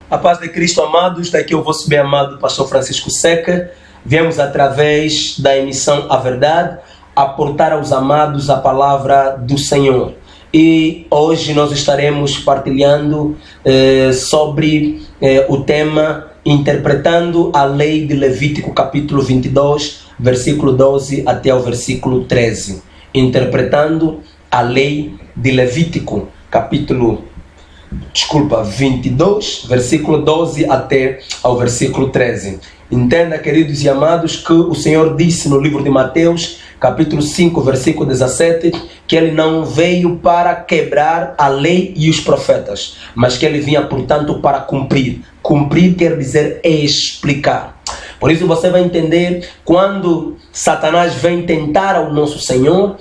A paz de Cristo, amados, daqui o vosso bem-amado Pastor Francisco Seca. Viemos através da emissão A Verdade aportar aos amados a palavra do Senhor. E hoje nós estaremos partilhando sobre o tema interpretando a lei de Levítico, capítulo 22, versículo 12 até o versículo 13. Interpretando a lei de Levítico, capítulo 22, versículo 12 até ao versículo 13. Entenda, queridos e amados, que o Senhor disse no livro de Mateus, capítulo 5, versículo 17, que Ele não veio para quebrar a lei e os profetas, mas que Ele vinha, portanto, para cumprir. Cumprir quer dizer explicar. Por isso você vai entender, quando Satanás vem tentar ao nosso Senhor,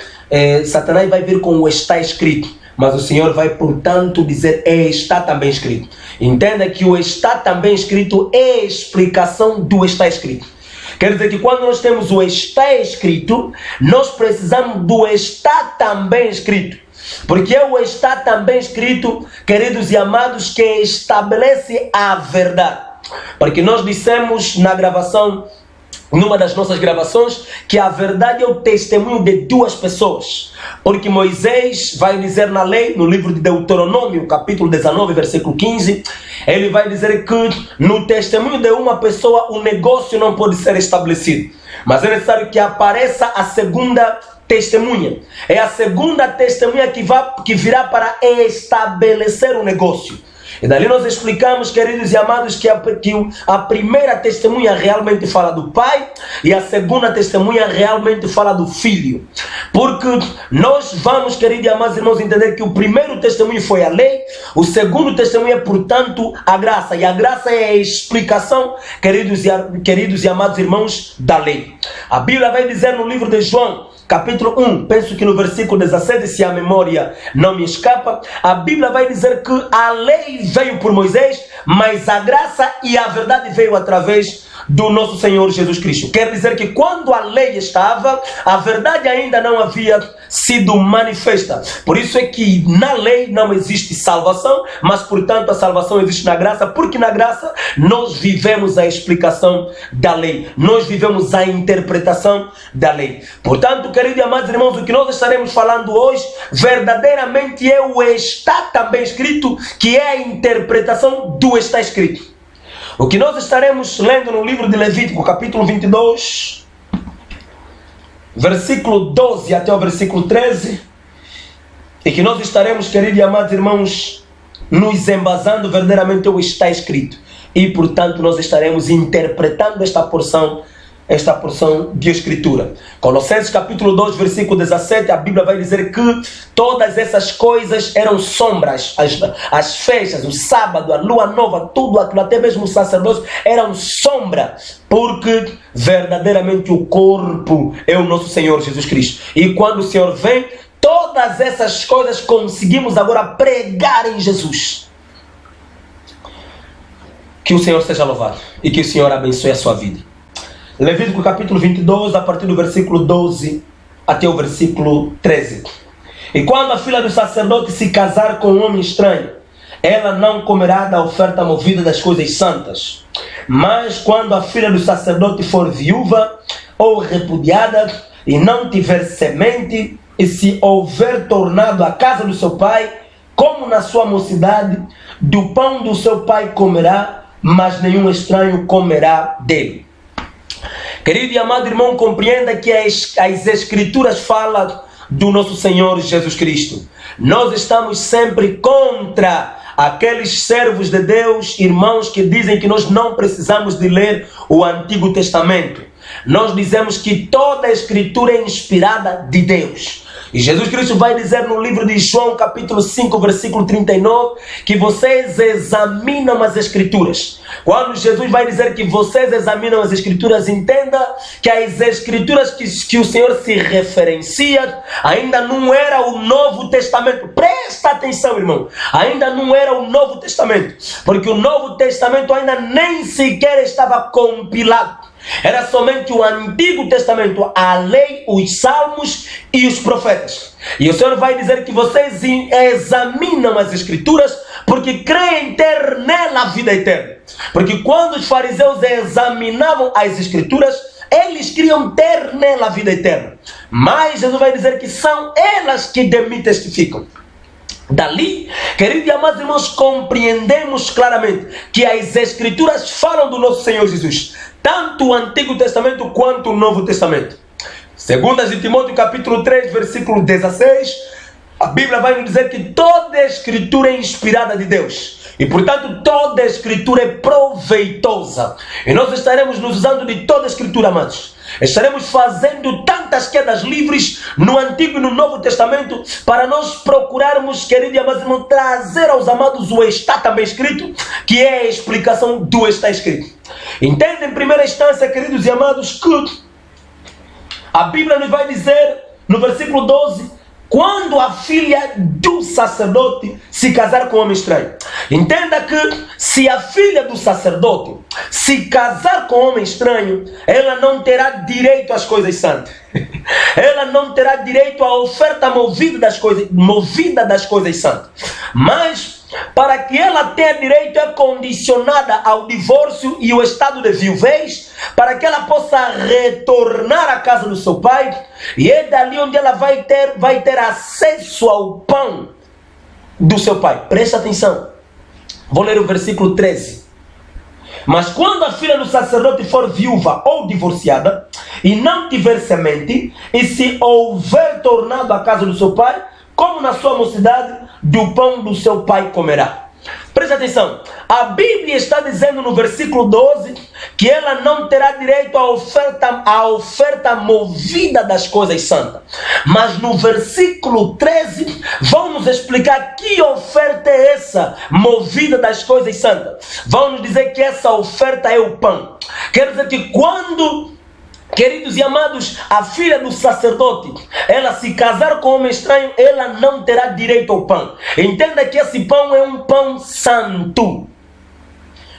Satanás vai vir com o está escrito. Mas o Senhor vai, portanto, dizer, está também escrito. Entenda que o está também escrito é a explicação do está escrito. Quer dizer que quando nós temos o está escrito, nós precisamos do está também escrito. Porque é o está também escrito, queridos e amados, que estabelece a verdade. Porque nós dissemos na gravação, numa das nossas gravações, que a verdade é o testemunho de duas pessoas. Porque Moisés vai dizer na lei, no livro de Deuteronômio, capítulo 19, versículo 15, ele vai dizer que no testemunho de uma pessoa o negócio não pode ser estabelecido. Mas é necessário que apareça a segunda testemunha. É a segunda testemunha que virá para estabelecer o negócio. E dali nós explicamos, queridos e amados, que a primeira testemunha realmente fala do pai e a segunda testemunha realmente fala do filho. Porque nós vamos, queridos e amados irmãos, entender que o primeiro testemunho foi a lei, o segundo testemunho é, portanto, a graça. E a graça é a explicação, queridos e amados irmãos, da lei. A Bíblia vai dizer no livro de João, capítulo 1, penso que no versículo 17, se a memória não me escapa, a Bíblia vai dizer que a lei veio por Moisés, mas a graça e a verdade veio através do nosso Senhor Jesus Cristo. Quer dizer que quando a lei estava, a verdade ainda não havia sido manifesta. Por isso é que na lei não existe salvação, mas portanto a salvação existe na graça, porque na graça nós vivemos a explicação da lei, nós vivemos a interpretação da lei. Portanto, queridos e amados irmãos, o que nós estaremos falando hoje verdadeiramente é o está também escrito, que é a interpretação do está escrito. O que nós estaremos lendo no livro de Levítico, capítulo 22, versículo 12 até o versículo 13, e que nós estaremos, queridos e amados irmãos, nos embasando verdadeiramente o está escrito. E, portanto, nós estaremos interpretando esta porção de escritura. Colossenses capítulo 2, versículo 17, a Bíblia vai dizer que todas essas coisas eram sombras, as festas, o sábado, a lua nova, tudo aquilo, até mesmo o sacerdócio, eram sombra, porque verdadeiramente o corpo é o nosso Senhor Jesus Cristo. E quando o Senhor vem, todas essas coisas conseguimos agora pregar em Jesus. Que o Senhor seja louvado e que o Senhor abençoe a sua vida. Levítico capítulo 22, a partir do versículo 12 até o versículo 13. E quando a filha do sacerdote se casar com um homem estranho, ela não comerá da oferta movida das coisas santas. Mas quando a filha do sacerdote for viúva ou repudiada e não tiver semente, e se houver tornado à casa do seu pai, como na sua mocidade, do pão do seu pai comerá, mas nenhum estranho comerá dele. Querido e amado irmão, compreenda que as Escrituras falam do nosso Senhor Jesus Cristo. Nós estamos sempre contra aqueles servos de Deus, irmãos, que dizem que nós não precisamos de ler o Antigo Testamento. Nós dizemos que toda a Escritura é inspirada de Deus. E Jesus Cristo vai dizer no livro de João, capítulo 5, versículo 39, que vocês examinam as Escrituras. Quando Jesus vai dizer que vocês examinam as Escrituras, entenda que as Escrituras que o Senhor se referencia ainda não era o Novo Testamento. Presta atenção, irmão. Ainda não era o Novo Testamento. Porque o Novo Testamento ainda nem sequer estava compilado. Era somente o Antigo Testamento, a lei, os salmos e os profetas. E o Senhor vai dizer que vocês examinam as Escrituras porque creem ter nela a vida eterna. Porque quando os fariseus examinavam as Escrituras, eles queriam ter nela a vida eterna. Mas Jesus vai dizer que são elas que de mim testificam. Dali, queridos e amados irmãos, compreendemos claramente que as Escrituras falam do nosso Senhor Jesus, tanto o Antigo Testamento quanto o Novo Testamento. Segundo Timóteo capítulo 3, versículo 16, a Bíblia vai nos dizer que toda a Escritura é inspirada de Deus. E portanto toda a Escritura é proveitosa. E nós estaremos nos usando de toda a Escritura, amados. Estaremos fazendo tantas quedas livres no Antigo e no Novo Testamento para nós procurarmos, queridos e amados irmãos, trazer aos amados o está também escrito, que é a explicação do está escrito. Entende em primeira instância, queridos e amados, que a Bíblia nos vai dizer no versículo 12, quando a filha do sacerdote se casar com um homem estranho. Entenda que se a filha do sacerdote se casar com um homem estranho, ela não terá direito às coisas santas. Ela não terá direito à oferta movida das coisas santas. Mas para que ela tenha direito é condicionada ao divórcio e o estado de viuvez, para que ela possa retornar à casa do seu pai, e é dali onde ela vai ter acesso ao pão do seu pai. Presta atenção, vou ler o versículo 13. Mas quando a filha do sacerdote for viúva ou divorciada, e não tiver semente, e se houver tornado à casa do seu pai, como na sua mocidade, do pão do seu pai comerá. Preste atenção, a Bíblia está dizendo no versículo 12 que ela não terá direito à oferta movida das coisas santas. Mas no versículo 13 vão nos explicar que oferta é essa movida das coisas santas. Vão nos dizer que essa oferta é o pão. Quer dizer que quando, queridos e amados, a filha do sacerdote, ela se casar com um homem estranho, ela não terá direito ao pão. Entenda que esse pão é um pão santo.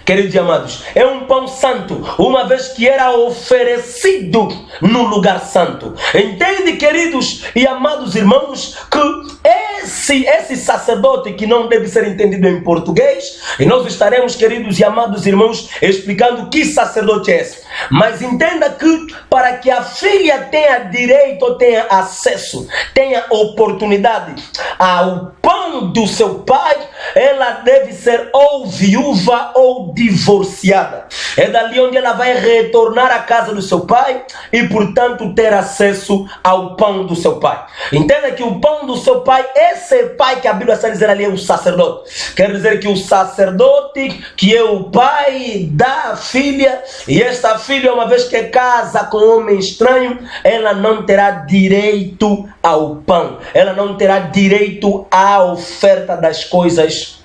Queridos e amados, é um pão santo, uma vez que era oferecido no lugar santo. Entende, queridos e amados irmãos, que esse sacerdote, que não deve ser entendido em português, e nós estaremos, queridos e amados irmãos, explicando que sacerdote é esse. Mas entenda que para que a filha tenha direito, tenha acesso, tenha oportunidade ao pão do seu pai, ela deve ser ou viúva ou divorciada. É dali onde ela vai retornar à casa do seu pai e, portanto, ter acesso ao pão do seu pai. Entenda que o pão do seu pai, esse pai que a Bíblia está dizendo ali é o sacerdote. Quer dizer que o sacerdote, que é o pai da filha, e esta filha, uma vez que casa com um homem estranho, ela não terá direito ao pão. Ela não terá direito à oferta das coisas,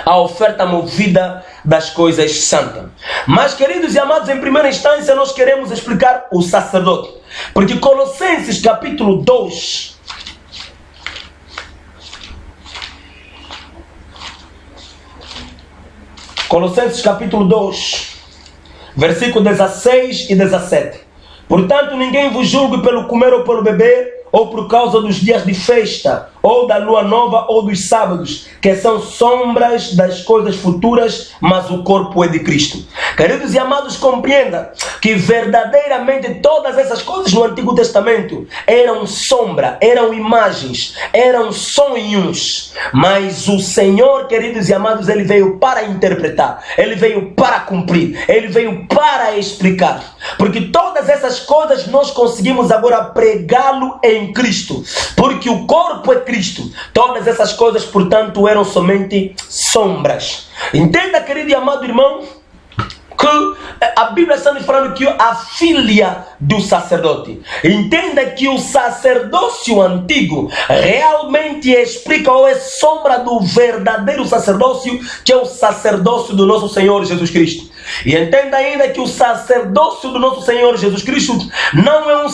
a oferta movida das coisas santas. Mas, queridos e amados, em primeira instância nós queremos explicar o sacerdote, porque Colossenses capítulo 2, Colossenses capítulo 2, versículo 16 e 17. Portanto, ninguém vos julgue pelo comer ou pelo beber, ou por causa dos dias de festa, ou da lua nova, ou dos sábados, que são sombras das coisas futuras, mas o corpo é de Cristo. Queridos e amados, compreenda que verdadeiramente todas essas coisas no Antigo Testamento eram sombra, eram imagens, eram sonhos. Mas o Senhor, queridos e amados, Ele veio para interpretar, Ele veio para cumprir, Ele veio para explicar. Porque todas essas coisas nós conseguimos agora pregá-lo em Cristo, porque o corpo é Cristo. Todas essas coisas, portanto, eram somente sombras. Entenda, querido e amado irmão, que a Bíblia está nos falando que a filha do sacerdote. Entenda que o sacerdócio antigo realmente explica ou é sombra do verdadeiro sacerdócio, que é o sacerdócio do nosso Senhor Jesus Cristo. E entenda ainda que o sacerdócio do nosso Senhor Jesus Cristo não é um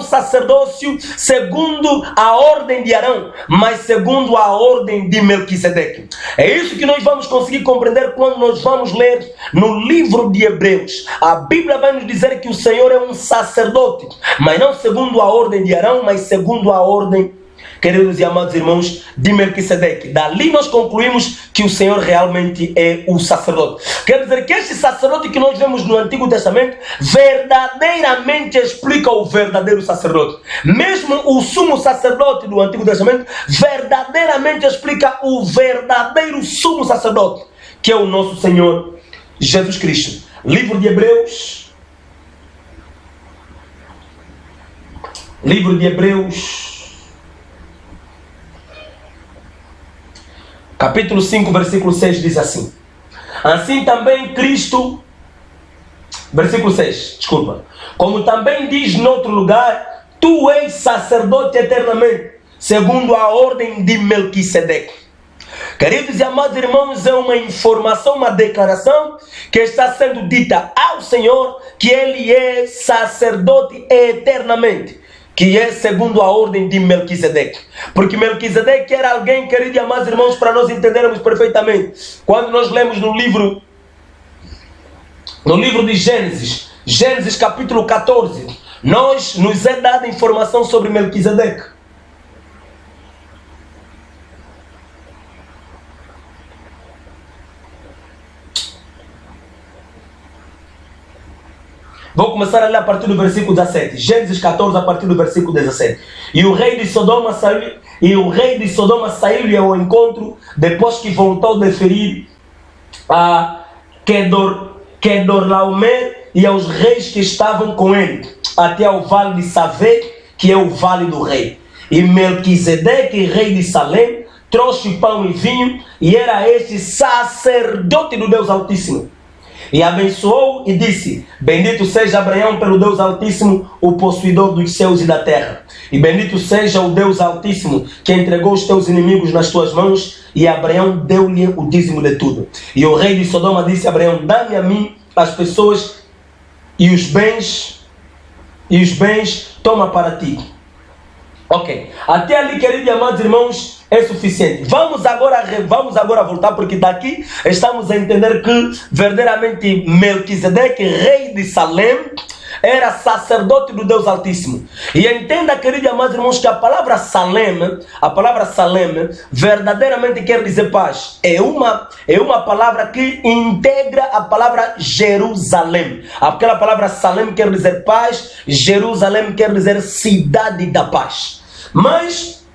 sacerdócio segundo a ordem de Arão, mas segundo a ordem de Melquisedeque. É isso que nós vamos conseguir compreender quando nós vamos ler no livro de Hebreus. A Bíblia vai nos dizer que o Senhor é um sacerdote, mas não segundo a ordem de Arão, mas segundo a ordem queridos e amados irmãos, de Melquisedeque. Dali nós concluímos que o Senhor realmente é o sacerdote. Quer dizer que este sacerdote que nós vemos no Antigo Testamento verdadeiramente explica o verdadeiro sacerdote. Mesmo o sumo sacerdote do Antigo Testamento verdadeiramente explica o verdadeiro sumo sacerdote, que é o nosso Senhor Jesus Cristo. Livro de Hebreus. Livro de Hebreus, capítulo 5, versículo 6 diz assim: assim também Cristo, versículo 6, desculpa, como também diz noutro lugar, tu és sacerdote eternamente, segundo a ordem de Melquisedeque. Queridos e amados irmãos, é uma informação, uma declaração que está sendo dita ao Senhor, que Ele é sacerdote eternamente, que é segundo a ordem de Melquisedeque. Porque Melquisedeque era alguém, queridos e amados irmãos, para nós entendermos perfeitamente. Quando nós lemos no livro de Gênesis capítulo 14, nos é dada informação sobre Melquisedeque. Vou começar a ler a partir do versículo 17. Gênesis 14, a partir do versículo 17. E o rei de Sodoma saiu-lhe ao encontro, depois que voltou de ferir a Kedorlaomer e aos reis que estavam com ele, até ao vale de Savé, que é o vale do rei. E Melquisedeque, rei de Salém, trouxe pão e vinho, e era este sacerdote do Deus Altíssimo. E abençoou e disse: bendito seja Abraão pelo Deus Altíssimo, o possuidor dos céus e da terra. E bendito seja o Deus Altíssimo, que entregou os teus inimigos nas tuas mãos. E Abraão deu-lhe o dízimo de tudo. E o rei de Sodoma disse a Abraão: dá-me a mim as pessoas e os bens toma para ti. Ok, até ali, queridos e amados irmãos, é suficiente. Vamos agora voltar, porque daqui estamos a entender que verdadeiramente Melquisedeque, rei de Salém, era sacerdote do Deus Altíssimo. E entenda, queridos e amados irmãos, que a palavra Salém verdadeiramente quer dizer paz. É uma palavra que integra a palavra Jerusalém. Aquela palavra Salém quer dizer paz, Jerusalém quer dizer cidade da paz. Mas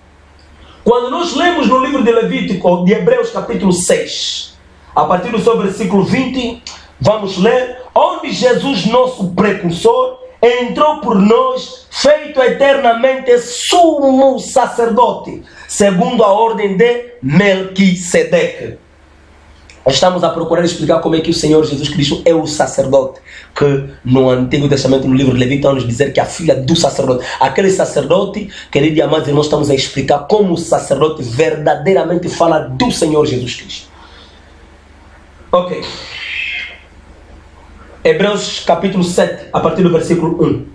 quando nós lemos no livro de Levítico, de Hebreus capítulo 6, a partir do seu versículo 20, vamos ler: onde Jesus, nosso precursor, entrou por nós, feito eternamente sumo sacerdote, segundo a ordem de Melquisedeque. Estamos a procurar explicar como é que o Senhor Jesus Cristo é o sacerdote, que no Antigo Testamento, no livro de Levítico, está nos dizer que é a filha do sacerdote. Aquele sacerdote, queridos e amados irmãos, estamos a explicar como o sacerdote verdadeiramente fala do Senhor Jesus Cristo. Ok. Hebreus capítulo 7, a partir do versículo 1.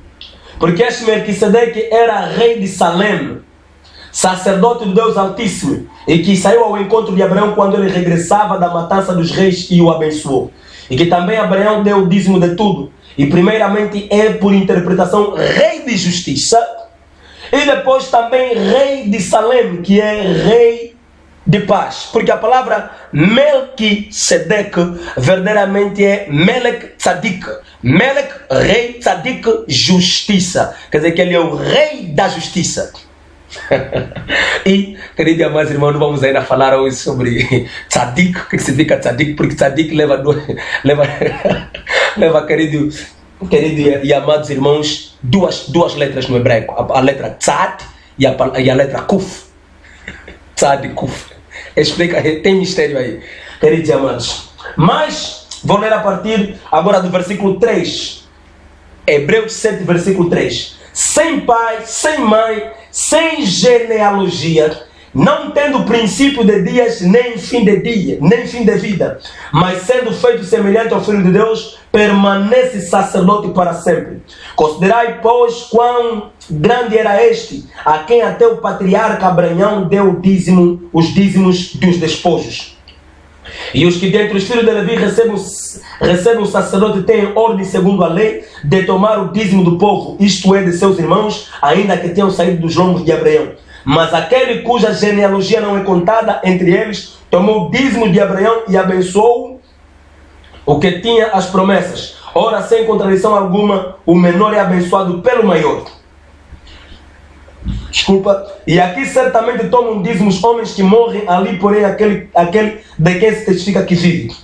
Porque este Melquisedeque era rei de Salém, sacerdote do Deus Altíssimo, e que saiu ao encontro de Abraão quando ele regressava da matança dos reis e o abençoou. E que também Abraão deu o dízimo de tudo. E primeiramente é, por interpretação, rei de justiça. E depois também rei de Salém, que é rei de paz. Porque a palavra Melquisedeque verdadeiramente é Melech Tzadik. Melech, rei, Tzadik, justiça. Quer dizer que ele é o rei da justiça. E, queridos e amados irmãos, não vamos ainda falar hoje sobre tzadik, o que significa tzadik, porque tzadik leva queridos e amados irmãos, duas letras no hebraico, a letra tzad e a letra kuf. Tzad e kuf. Explica, tem mistério aí, queridos e amados. Mas vou ler a partir agora do versículo 3, Hebreus 7, versículo 3. Sem pai, sem mãe, sem genealogia, não tendo princípio de dias, nem fim de dia, nem fim de vida, mas sendo feito semelhante ao Filho de Deus, permanece sacerdote para sempre. Considerai, pois, quão grande era este, a quem até o patriarca Abraão deu os dízimos dos despojos. E os que dentre os filhos de Levi recebem o sacerdote têm ordem segundo a lei de tomar o dízimo do povo, isto é, de seus irmãos, ainda que tenham saído dos lombos de Abraão. Mas aquele cuja genealogia não é contada entre eles, tomou o dízimo de Abraão e abençoou o que tinha as promessas. Ora, sem contradição alguma, o menor é abençoado pelo maior. Desculpa. E aqui certamente tomam dízimo os homens que morrem, ali porém aquele de quem se testifica que vive.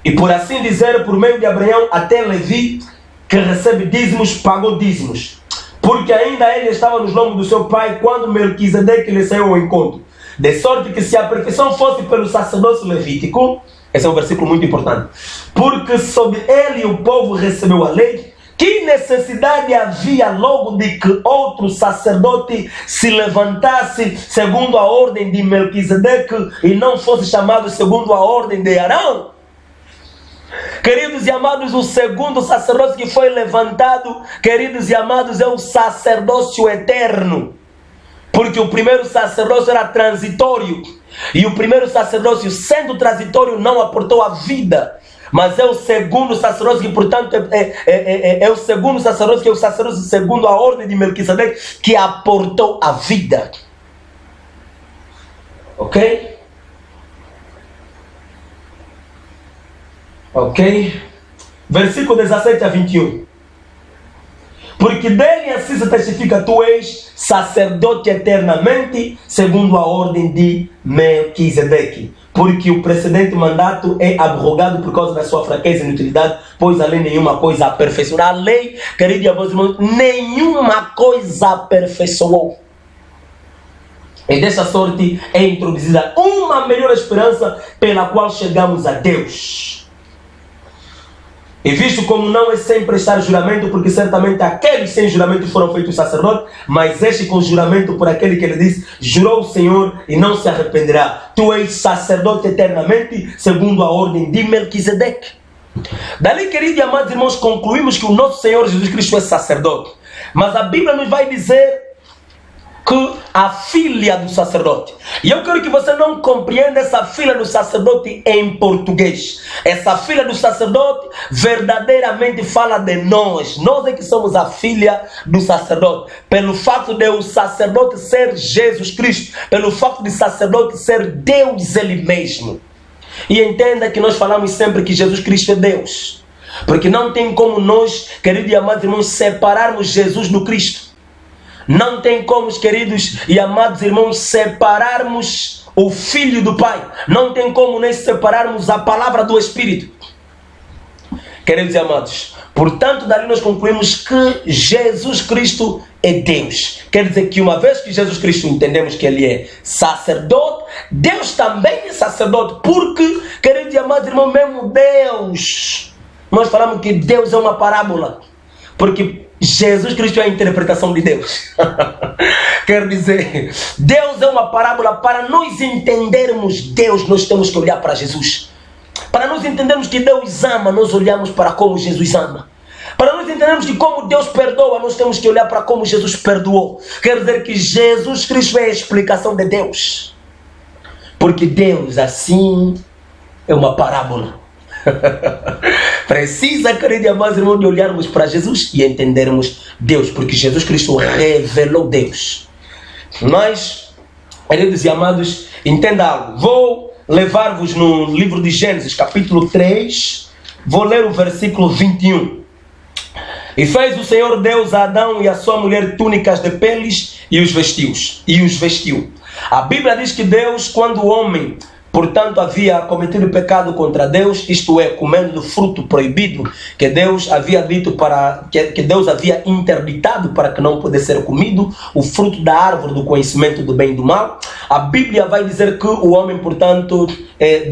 E por assim dizer, por meio de Abraão, até Levi, que recebe dízimos, pagou dízimos. Porque ainda ele estava nos lombos do seu pai, quando Melquisedeque lhe saiu ao encontro. De sorte que se a perfeição fosse pelo sacerdócio levítico, esse é um versículo muito importante, porque sob ele o povo recebeu a lei, que necessidade havia logo de que outro sacerdote se levantasse segundo a ordem de Melquisedeque e não fosse chamado segundo a ordem de Arão? Queridos e amados, o segundo sacerdócio que foi levantado, queridos e amados, é o sacerdócio eterno. Porque o primeiro sacerdócio era transitório. E o primeiro sacerdócio, sendo transitório, não aportou a vida. Mas é o segundo sacerdócio que, portanto, é o segundo sacerdócio, que é o sacerdócio segundo a ordem de Melquisedeque, que aportou a vida. Ok? Ok? Versículo 17 a 21. Porque dele assim se testifica, tu és sacerdote eternamente, segundo a ordem de Melquisedeque. Porque o precedente mandato é abrogado por causa da sua fraqueza e inutilidade, pois a lei nenhuma coisa aperfeiçoou. A lei, queridos e amados irmãos, nenhuma coisa aperfeiçoou. E dessa sorte é introduzida uma melhor esperança pela qual chegamos a Deus. E visto como não é sem prestar juramento, porque certamente aqueles sem juramento foram feitos sacerdotes, mas este com juramento por aquele que ele disse, jurou o Senhor e não se arrependerá. Tu és sacerdote eternamente, segundo a ordem de Melquisedeque. Dali, queridos e amados irmãos, concluímos que o nosso Senhor Jesus Cristo é sacerdote. Mas a Bíblia nos vai dizer que a filha do sacerdote. E eu quero que você não compreenda essa filha do sacerdote em português. Essa filha do sacerdote verdadeiramente fala de nós. Nós é que somos a filha do sacerdote. Pelo fato de o sacerdote ser Jesus Cristo. Pelo fato de sacerdote ser Deus Ele mesmo. E entenda que nós falamos sempre que Jesus Cristo é Deus. Porque não tem como nós, queridos e amados irmãos, separarmos Jesus do Cristo. Não tem como, queridos e amados irmãos, separarmos o Filho do Pai. Não tem como nem separarmos a palavra do Espírito. Queridos e amados, portanto, dali nós concluímos que Jesus Cristo é Deus. Quer dizer que uma vez que Jesus Cristo entendemos que Ele é sacerdote, Deus também é sacerdote. Porque, queridos e amados irmãos, mesmo Deus, nós falamos que Deus é uma parábola. Porque Jesus Cristo é a interpretação de Deus. Quer dizer, Deus é uma parábola. Para nós entendermos Deus, nós temos que olhar para Jesus. Para nós entendermos que Deus ama, nós olhamos para como Jesus ama. Para nós entendermos que como Deus perdoa, nós temos que olhar para como Jesus perdoou. Quer dizer que Jesus Cristo é a explicação de Deus. Porque Deus assim é uma parábola. Precisa, queridos e amados irmãos, de olharmos para Jesus e entendermos Deus, porque Jesus Cristo revelou Deus. Mas, queridos e amados, entenda algo. Vou levar-vos no livro de Gênesis, capítulo 3, vou ler o versículo 21. E fez o Senhor Deus a Adão e a sua mulher túnicas de peles e os vestiu. A Bíblia diz que Deus, quando o homem, portanto, havia cometido pecado contra Deus, isto é, comendo do fruto proibido, que Deus havia dito que Deus havia interditado para que não pudesse ser comido, o fruto da árvore do conhecimento do bem e do mal. A Bíblia vai dizer que o homem, portanto,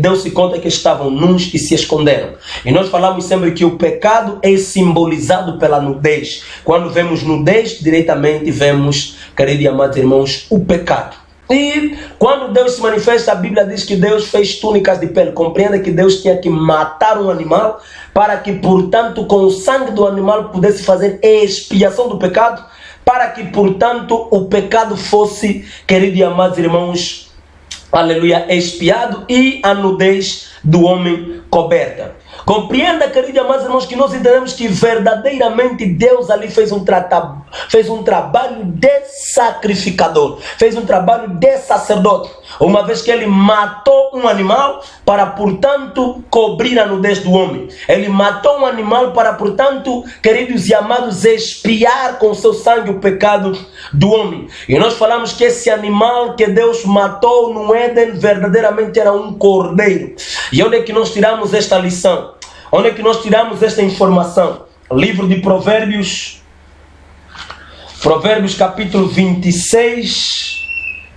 deu-se conta que estavam nus e se esconderam. E nós falamos sempre que o pecado é simbolizado pela nudez. Quando vemos nudez, diretamente vemos, queridos e amados irmãos, o pecado. E quando Deus se manifesta, a Bíblia diz que Deus fez túnicas de pele. Compreenda que Deus tinha que matar um animal para que, portanto, com o sangue do animal pudesse fazer expiação do pecado, para que, portanto, o pecado fosse, queridos e amados irmãos, aleluia, expiado e a nudez do homem coberta. Compreenda, queridos e amados irmãos, que nós entendemos que verdadeiramente Deus ali fez um trabalho de sacrificador, fez um trabalho de sacerdote, uma vez que ele matou um animal para, portanto, cobrir a nudez do homem. Ele matou um animal para, portanto, queridos e amados, expiar com seu sangue o pecado do homem. E nós falamos que esse animal que Deus matou no Éden verdadeiramente era um cordeiro. E onde é que nós tiramos esta lição? Onde é que nós tiramos esta informação? Livro de Provérbios, Provérbios capítulo 26,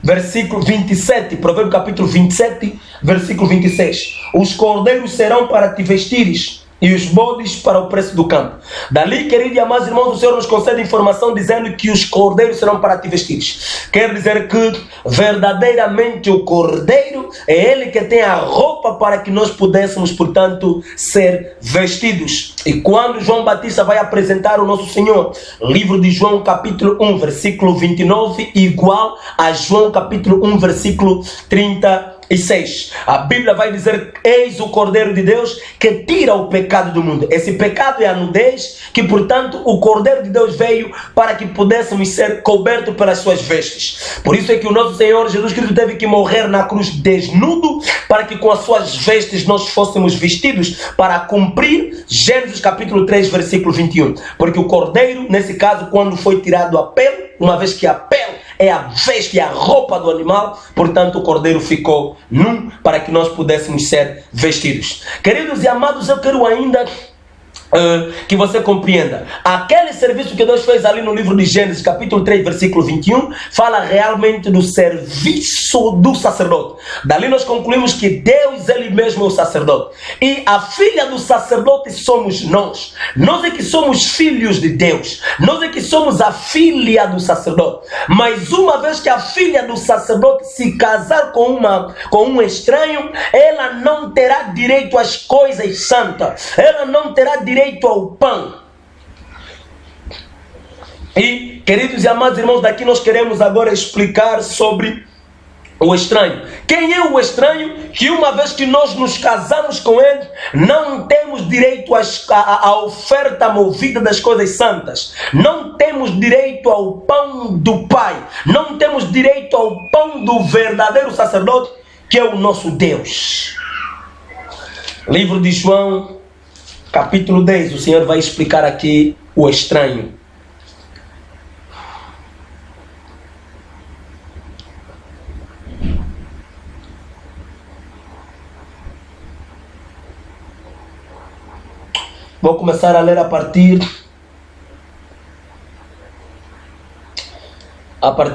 versículo 27. Provérbios capítulo 27, versículo 26. Os cordeiros serão para te vestires, e os bodes para o preço do campo. Dali, queridos e amados irmãos, o Senhor nos concede informação dizendo que os cordeiros serão para te vestires. Quer dizer que verdadeiramente o cordeiro é ele que tem a roupa para que nós pudéssemos, portanto, ser vestidos. E quando João Batista vai apresentar o nosso Senhor, livro de João capítulo 1, versículo 29, igual a João capítulo 1, versículo 36. A Bíblia vai dizer: eis o Cordeiro de Deus que tira o pecado do mundo. Esse pecado é a nudez, que portanto o Cordeiro de Deus veio para que pudéssemos ser cobertos pelas suas vestes. Por isso é que o nosso Senhor Jesus Cristo teve que morrer na cruz desnudo, para que com as suas vestes nós fôssemos vestidos, para cumprir Gênesis capítulo 3, versículo 21. Porque o Cordeiro, nesse caso, quando foi tirado a pele, uma vez que a pele é a veste, é a roupa do animal, portanto o cordeiro ficou nu para que nós pudéssemos ser vestidos. Queridos e amados, eu quero ainda que você compreenda. Aquele serviço que Deus fez ali no livro de Gênesis, capítulo 3, versículo 21, fala realmente do serviço do sacerdote. Dali nós concluímos que Deus, Ele mesmo é o sacerdote. E a filha do sacerdote somos nós. Nós é que somos filhos de Deus. Nós é que somos a filha do sacerdote. Mas uma vez que a filha do sacerdote se casar com um estranho, ela não terá direito às coisas santas. Ela não terá direito ao pão. E, queridos e amados irmãos, daqui nós queremos agora explicar sobre o estranho. Quem é o estranho? Que uma vez que nós nos casamos com ele, não temos direito à oferta movida das coisas santas. Não temos direito ao pão do Pai. Não temos direito ao pão do verdadeiro sacerdote, que é o nosso Deus. Livro de João capítulo 10, o Senhor vai explicar aqui o estranho. Vou começar a ler a partir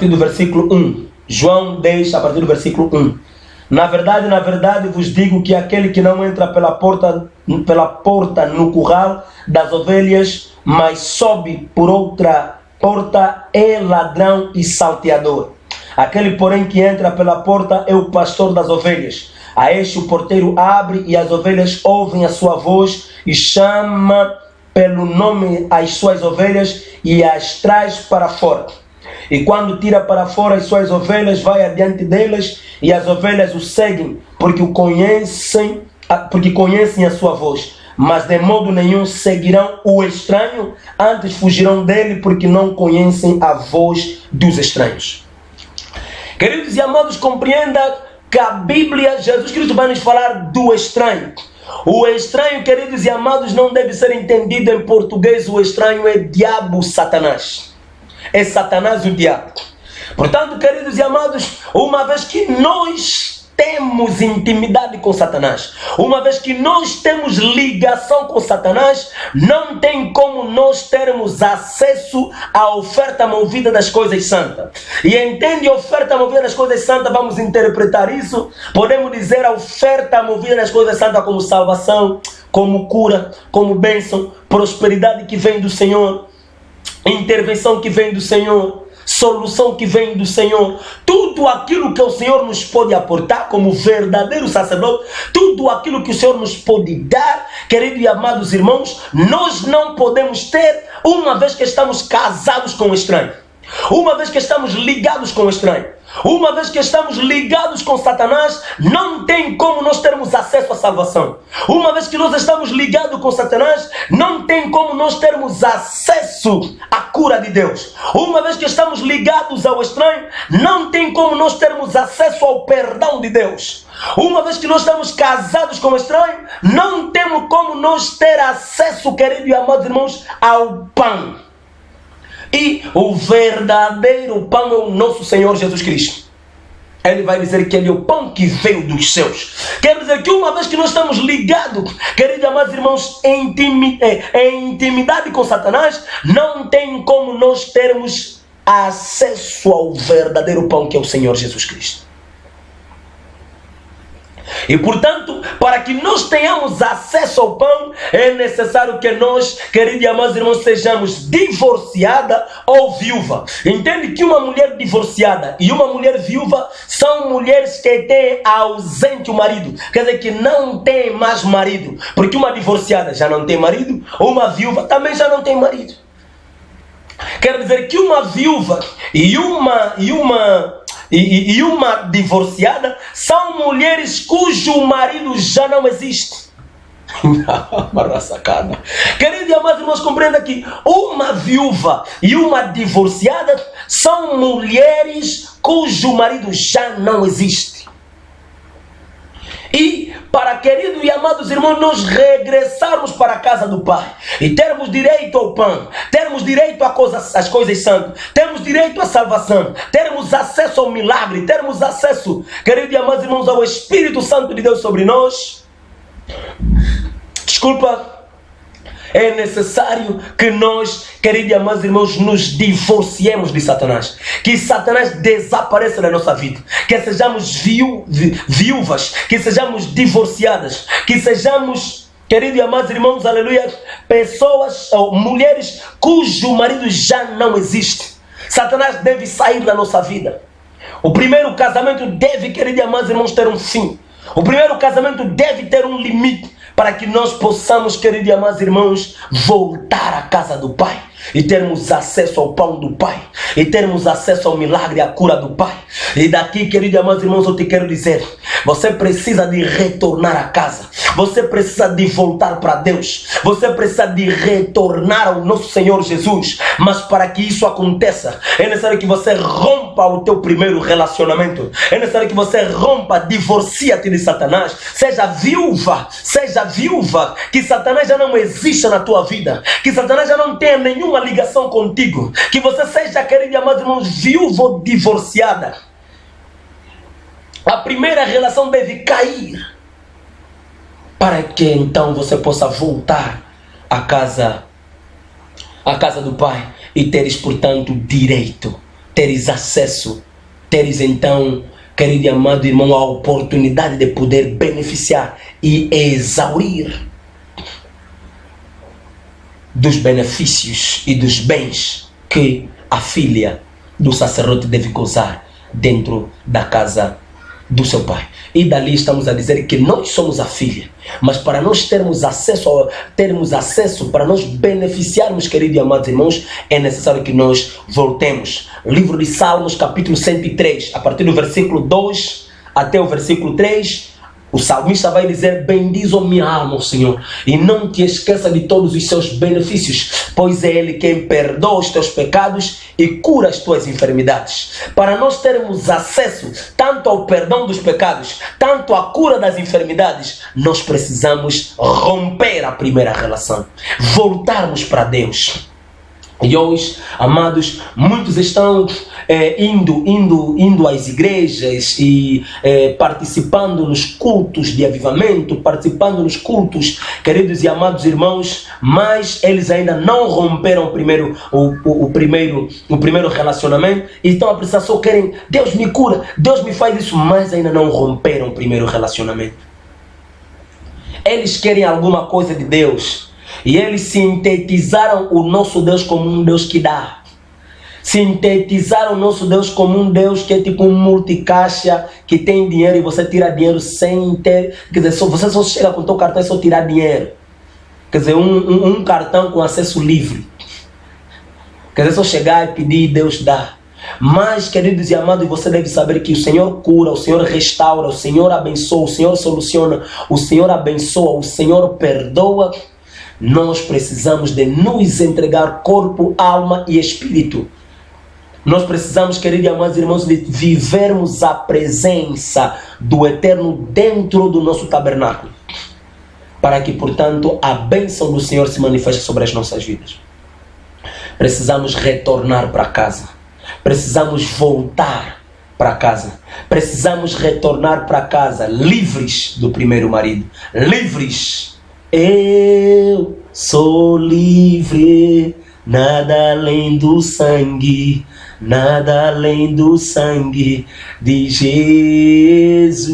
do versículo 1. João 10, a partir do versículo 1. Na verdade vos digo que aquele que não entra pela porta no curral das ovelhas, mas sobe por outra porta, é ladrão e salteador. Aquele, porém, que entra pela porta é o pastor das ovelhas. A este o porteiro abre, e as ovelhas ouvem a sua voz, e chama pelo nome as suas ovelhas e as traz para fora. E quando tira para fora as suas ovelhas, vai adiante delas, e as ovelhas o seguem, porque conhecem a sua voz. Mas de modo nenhum seguirão o estranho, antes fugirão dele, porque não conhecem a voz dos estranhos. Queridos e amados, compreenda que a Bíblia, Jesus Cristo vai nos falar do estranho. O estranho, queridos e amados, não deve ser entendido em português. O estranho é diabo, Satanás. É Satanás o diabo. Portanto, queridos e amados, uma vez que nós temos intimidade com Satanás, uma vez que nós temos ligação com Satanás, não tem como nós termos acesso à oferta movida das coisas santas. E entende a oferta movida das coisas santas? Vamos interpretar isso. Podemos dizer a oferta movida das coisas santas como salvação, como cura, como bênção, prosperidade que vem do Senhor, intervenção que vem do Senhor, solução que vem do Senhor. Tudo aquilo que o Senhor nos pode aportar como verdadeiro sacerdote, tudo aquilo que o Senhor nos pode dar, queridos e amados irmãos, nós não podemos ter uma vez que estamos casados com o estranho, uma vez que estamos ligados com o estranho. Uma vez que estamos ligados com Satanás, não tem como nós termos acesso à salvação. Uma vez que nós estamos ligados com Satanás, não tem como nós termos acesso à cura de Deus. Uma vez que estamos ligados ao estranho, não tem como nós termos acesso ao perdão de Deus. Uma vez que nós estamos casados com o estranho, não temos como nós ter acesso, queridos e amados irmãos, ao pão. E o verdadeiro pão é o nosso Senhor Jesus Cristo. Ele vai dizer que Ele é o pão que veio dos céus. Quer dizer que uma vez que nós estamos ligados, queridos e amados irmãos, em intimidade com Satanás, não tem como nós termos acesso ao verdadeiro pão que é o Senhor Jesus Cristo. E portanto, para que nós tenhamos acesso ao pão, é necessário que nós, queridos e amados irmãos, sejamos divorciada ou viúva. Entende que uma mulher divorciada e uma mulher viúva são mulheres que têm ausente o marido. Quer dizer que não tem mais marido. Porque uma divorciada já não tem marido, ou uma viúva também já não tem marido. Quer dizer que uma viúva e uma divorciada são mulheres cujo marido já não existe. Queridos e amados irmãos, compreenda que uma viúva e uma divorciada são mulheres cujo marido já não existe. E para, queridos e amados irmãos, nós regressarmos para a casa do Pai e termos direito ao pão, termos direito às coisas santas, termos direito à salvação, termos acesso ao milagre, termos acesso, queridos e amados irmãos, ao Espírito Santo de Deus sobre nós, é necessário que nós, queridos e amados irmãos, nos divorciemos de Satanás. Que Satanás desapareça da nossa vida. Que sejamos viúvas, que sejamos divorciadas, que sejamos, queridos e amados irmãos, aleluia, pessoas ou mulheres cujo marido já não existe. Satanás deve sair da nossa vida. O primeiro casamento deve, queridos e amados irmãos, ter um fim. O primeiro casamento deve ter um limite, para que nós possamos, queridos e amados irmãos, voltar à casa do Pai e termos acesso ao pão do Pai e termos acesso ao milagre e à cura do Pai. E daqui, queridos e amados irmãos, eu te quero dizer, você precisa de retornar a casa, você precisa de voltar para Deus, você precisa de retornar ao nosso Senhor Jesus. Mas para que isso aconteça, é necessário que você rompa o teu primeiro relacionamento, é necessário que você rompa, divorcia-te de Satanás, seja viúva, que Satanás já não exista na tua vida, que Satanás já não tenha nenhuma ligação contigo, que você seja, querido e amado irmãos, viúva ou divorciada. A primeira relação deve cair, para que então você possa voltar à casa do Pai e teres, portanto, direito, teres acesso, teres então, querido e amado irmão, a oportunidade de poder beneficiar e exaurir dos benefícios e dos bens que a filha do sacerdote deve gozar dentro da casa do seu pai. E dali estamos a dizer que nós somos a filha, mas para nós termos acesso, para nós beneficiarmos, queridos e amados irmãos, é necessário que nós voltemos. Livro de Salmos, capítulo 103, a partir do versículo 2 até o versículo 3, o salmista vai dizer: bendiz, ó minha alma, Senhor, e não te esqueça de todos os seus benefícios, pois é Ele quem perdoa os teus pecados e cura as tuas enfermidades. Para nós termos acesso tanto ao perdão dos pecados, tanto à cura das enfermidades, nós precisamos romper a primeira relação, voltarmos para Deus. E hoje, amados, muitos estão indo às igrejas e participando nos cultos de avivamento, participando nos cultos, queridos e amados irmãos, mas eles ainda não romperam o primeiro relacionamento e estão a precisar, só querem, Deus me cura, Deus me faz isso, mas ainda não romperam o primeiro relacionamento. Eles querem alguma coisa de Deus. E eles sintetizaram o nosso Deus como um Deus que dá. Sintetizaram o nosso Deus como um Deus que é tipo um multicaixa, que tem dinheiro e você tira dinheiro sem ter... Quer dizer, você só chega com o teu cartão e só tirar dinheiro. Quer dizer, um cartão com acesso livre. Quer dizer, só chegar e pedir e Deus dá. Mas, queridos e amados, você deve saber que o Senhor cura, o Senhor restaura, o Senhor abençoa, o Senhor soluciona, o Senhor abençoa, o Senhor perdoa. Nós precisamos de nos entregar corpo, alma e espírito. Nós precisamos, queridos e amados irmãos, de vivermos a presença do Eterno dentro do nosso tabernáculo, para que, portanto, a bênção do Senhor se manifeste sobre as nossas vidas. Precisamos retornar para casa. Precisamos voltar para casa. Precisamos retornar para casa livres do primeiro marido. Livres. Eu sou livre, nada além do sangue, nada além do sangue de Jesus,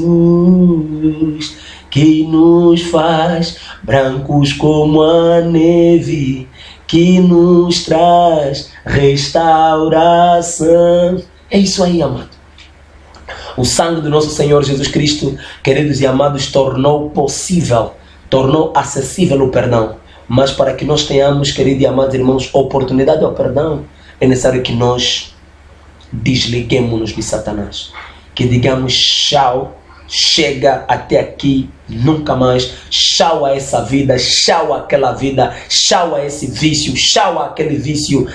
que nos faz brancos como a neve, que nos traz restauração. É isso aí, amado. O sangue do nosso Senhor Jesus Cristo, queridos e amados, tornou possível, tornou acessível o perdão. Mas para que nós tenhamos, queridos e amados irmãos, oportunidade ao perdão, é necessário que nós desliguemos-nos de Satanás. Que digamos tchau, chega até aqui, nunca mais. Tchau a essa vida, tchau àquela vida, tchau a esse vício, tchau àquele vício,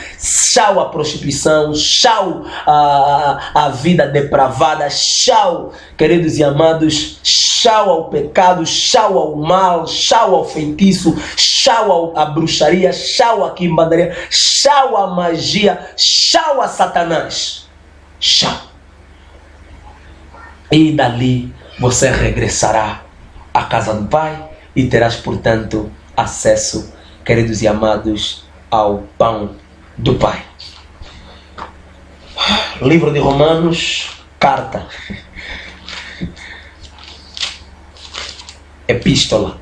tchau à prostituição, tchau à vida depravada, tchau, queridos e amados, tchau ao pecado, tchau ao mal, tchau ao feitiço, tchau à bruxaria, tchau à quimbandaria, tchau à magia, tchau a Satanás, tchau. E dali você regressará à casa do Pai e terás, portanto, acesso, queridos e amados, ao pão do Pai. Livro de Romanos, carta, epístola,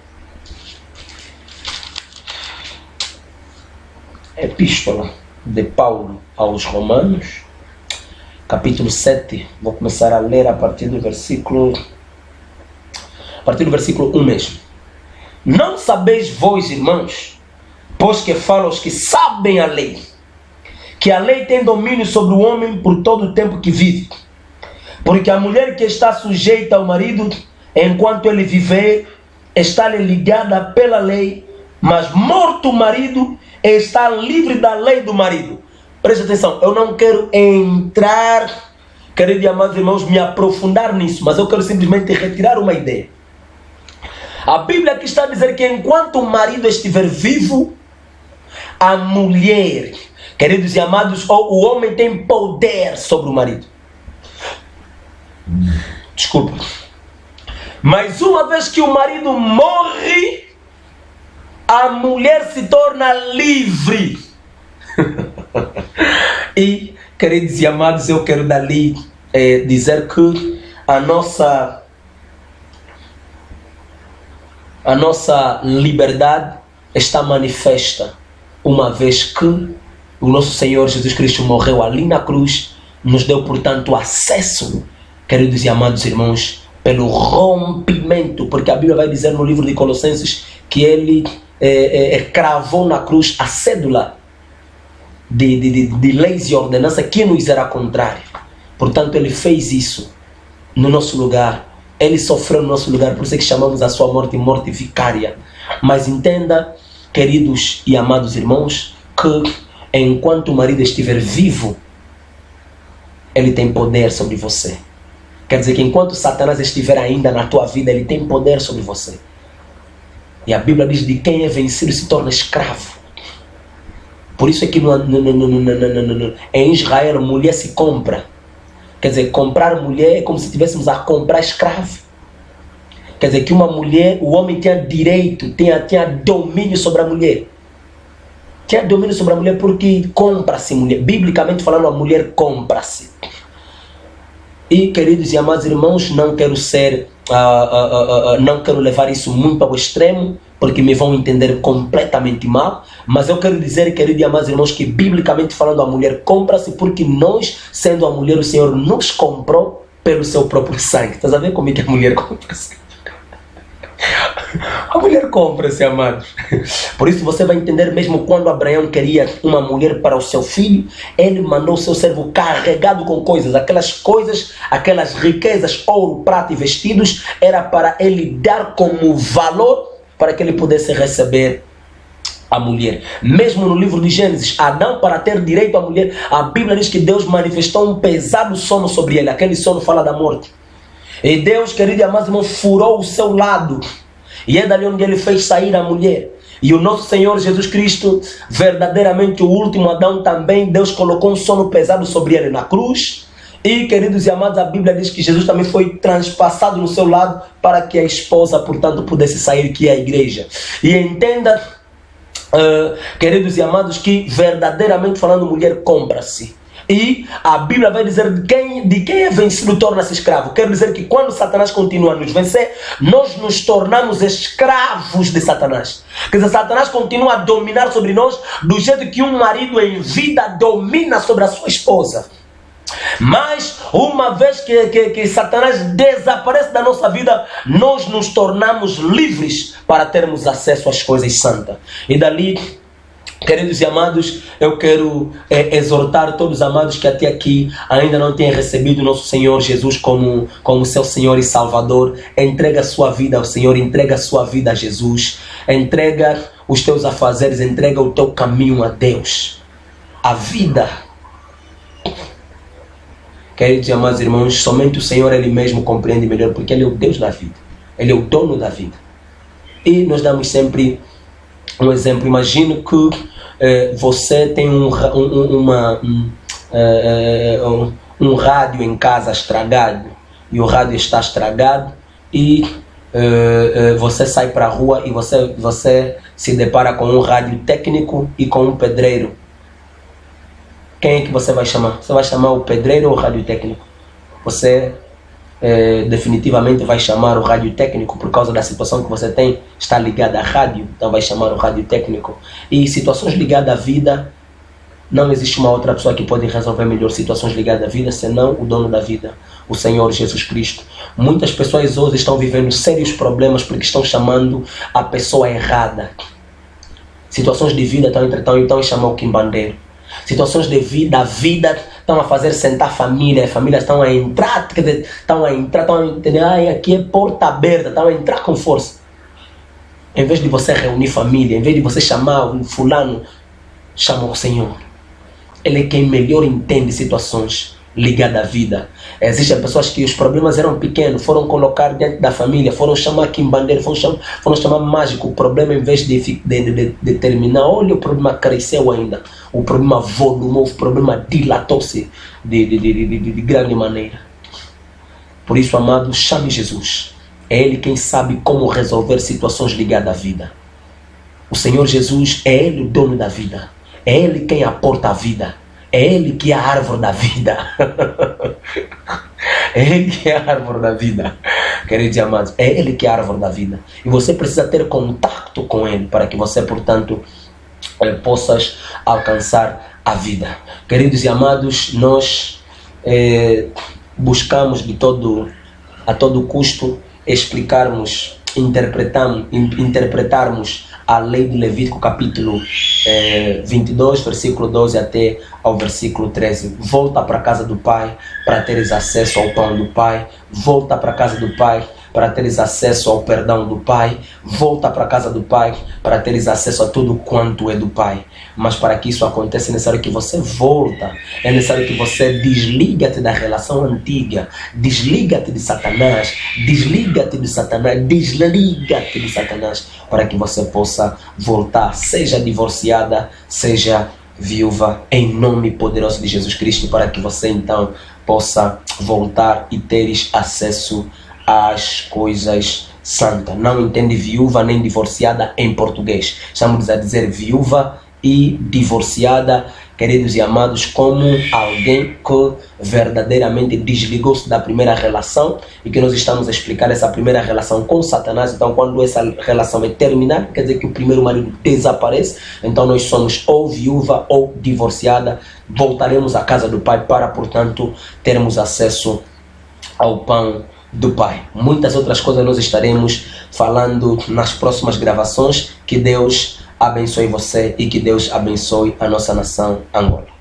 de Paulo aos Romanos, capítulo 7, vou começar a ler a partir do versículo 1 mesmo. Não sabeis vós, irmãos, pois que falo aos que sabem a lei, que a lei tem domínio sobre o homem por todo o tempo que vive. Porque a mulher que está sujeita ao marido, enquanto ele viver, está-lhe ligada pela lei, mas morto o marido, está livre da lei do marido. Preste atenção, eu não quero entrar, queridos e amados irmãos, me aprofundar nisso, mas eu quero simplesmente retirar uma ideia. A Bíblia aqui está a dizer que enquanto o marido estiver vivo, a mulher, queridos e amados, ou o homem tem poder sobre o marido. Desculpa. Mas uma vez que o marido morre, a mulher se torna livre. E, queridos e amados, eu quero dali dizer que a nossa liberdade está manifesta uma vez que o nosso Senhor Jesus Cristo morreu ali na cruz, nos deu, portanto, acesso, queridos e amados irmãos, pelo rompimento, porque a Bíblia vai dizer no livro de Colossenses que ele cravou na cruz a cédula de leis e ordenança que nos era contrário. Portanto, ele fez isso no nosso lugar. Ele sofreu no nosso lugar, por isso é que chamamos a sua morte vicária. Mas entenda, queridos e amados irmãos, que enquanto o marido estiver vivo, ele tem poder sobre você. Quer dizer que enquanto Satanás estiver ainda na tua vida, ele tem poder sobre você. E a Bíblia diz: de quem é vencido se torna escravo. Por isso é que em Israel mulher se compra. Quer dizer, comprar mulher é como se estivéssemos a comprar escravo. Quer dizer que uma mulher, o homem tinha direito, tinha domínio sobre a mulher. Tinha domínio sobre a mulher porque compra-se mulher. Biblicamente falando, a mulher compra-se. E, queridos e amados irmãos, não quero levar isso muito ao extremo, porque me vão entender completamente mal, mas eu quero dizer, queridos e amados irmãos, que biblicamente falando, a mulher compra-se porque nós, sendo a mulher, o Senhor nos comprou pelo seu próprio sangue. Estás a ver como é que a mulher compra-se? A mulher compra-se, amados. Por isso você vai entender mesmo quando Abraão queria uma mulher para o seu filho, ele mandou o seu servo carregado com coisas, aquelas riquezas, ouro, prata e vestidos, era para ele dar como valor para que ele pudesse receber a mulher. Mesmo no livro de Gênesis, Adão, para ter direito à mulher, a Bíblia diz que Deus manifestou um pesado sono sobre ele. Aquele sono fala da morte. E Deus, querido e amado irmão, furou o seu lado. E é dali onde ele fez sair a mulher. E o nosso Senhor Jesus Cristo, verdadeiramente o último Adão também, Deus colocou um sono pesado sobre ele na cruz. E, queridos e amados, a Bíblia diz que Jesus também foi transpassado no seu lado para que a esposa, portanto, pudesse sair, que é a igreja. E entenda, queridos e amados, que verdadeiramente falando, mulher compra-se. E a Bíblia vai dizer de quem é vencido torna-se escravo. Quer dizer que quando Satanás continua a nos vencer, nós nos tornamos escravos de Satanás. Quer dizer, Satanás continua a dominar sobre nós do jeito que um marido em vida domina sobre a sua esposa. Mas uma vez que Satanás desaparece da nossa vida, nós nos tornamos livres para termos acesso às coisas santas. E dali, queridos e amados, eu quero exortar todos os amados que até aqui ainda não têm recebido o nosso Senhor Jesus como seu Senhor e Salvador. Entrega a sua vida ao Senhor, entrega a sua vida a Jesus, entrega os teus afazeres, entrega o teu caminho a Deus. A vida, queridos e amados irmãos, somente o Senhor Ele mesmo compreende melhor, porque Ele é o Deus da vida, Ele é o dono da vida. E nós damos sempre um exemplo. Imagino que você tem um rádio em casa estragado, e o rádio está estragado, e você sai para a rua e você se depara com um rádio técnico e com um pedreiro. Quem é que você vai chamar? Você vai chamar o pedreiro ou o rádio técnico? Você definitivamente vai chamar o rádio técnico por causa da situação que você tem, está ligada à rádio, então vai chamar o rádio técnico. E situações ligadas à vida, não existe uma outra pessoa que pode resolver melhor situações ligadas à vida senão o dono da vida, o Senhor Jesus Cristo. Muitas pessoas hoje estão vivendo sérios problemas porque estão chamando a pessoa errada. Situações de vida então chamam o quimbandeiro. Situações de vida, a vida estão a fazer sentar família, as famílias estão a entrar, estão a entender, aqui é porta aberta, estão a entrar com força. Em vez de você reunir família, em vez de você chamar um fulano, chama o Senhor. Ele é quem melhor entende situações ligadas à vida. Existem pessoas que os problemas eram pequenos, foram colocar dentro da família, foram chamar quimbandeiro, foram chamar mágico. O problema, em vez de terminar, olha, o problema cresceu ainda. O problema volumou, o problema dilatou-se de grande maneira. Por isso, amado, chame Jesus. É Ele quem sabe como resolver situações ligadas à vida. O Senhor Jesus é Ele o dono da vida. É Ele quem aporta a vida. É Ele que é a árvore da vida. É Ele que é a árvore da vida. Queridos e amados, é Ele que é a árvore da vida. E você precisa ter contato com Ele para que você, portanto, possas alcançar a vida. Queridos e amados, nós buscamos a todo custo explicarmos, interpretarmos a lei de Levítico capítulo 22, versículo 12 até ao versículo 13. Volta para a casa do Pai para teres acesso ao pão do Pai. Volta para a casa do Pai para teres acesso ao perdão do Pai. Volta para a casa do Pai para teres acesso a tudo quanto é do Pai. Mas para que isso aconteça é necessário que você volta. É necessário que você desliga-te da relação antiga. Desliga-te de Satanás. Desliga-te de Satanás. Desliga-te de Satanás. Para que você possa voltar. Seja divorciada, seja viúva. Em nome poderoso de Jesus Cristo. Para que você então possa voltar e teres acesso às coisas santas. Não entende viúva nem divorciada em português. Estamos a dizer viúva e divorciada, queridos e amados, como alguém que verdadeiramente desligou-se da primeira relação e que nós estamos a explicar essa primeira relação com Satanás. Então, quando essa relação é terminada, quer dizer que o primeiro marido desaparece, então nós somos ou viúva ou divorciada. Voltaremos à casa do Pai para, portanto, termos acesso ao pão do Pai. Muitas outras coisas nós estaremos falando nas próximas gravações. Que Deus abençoe você e que Deus abençoe a nossa nação Angola.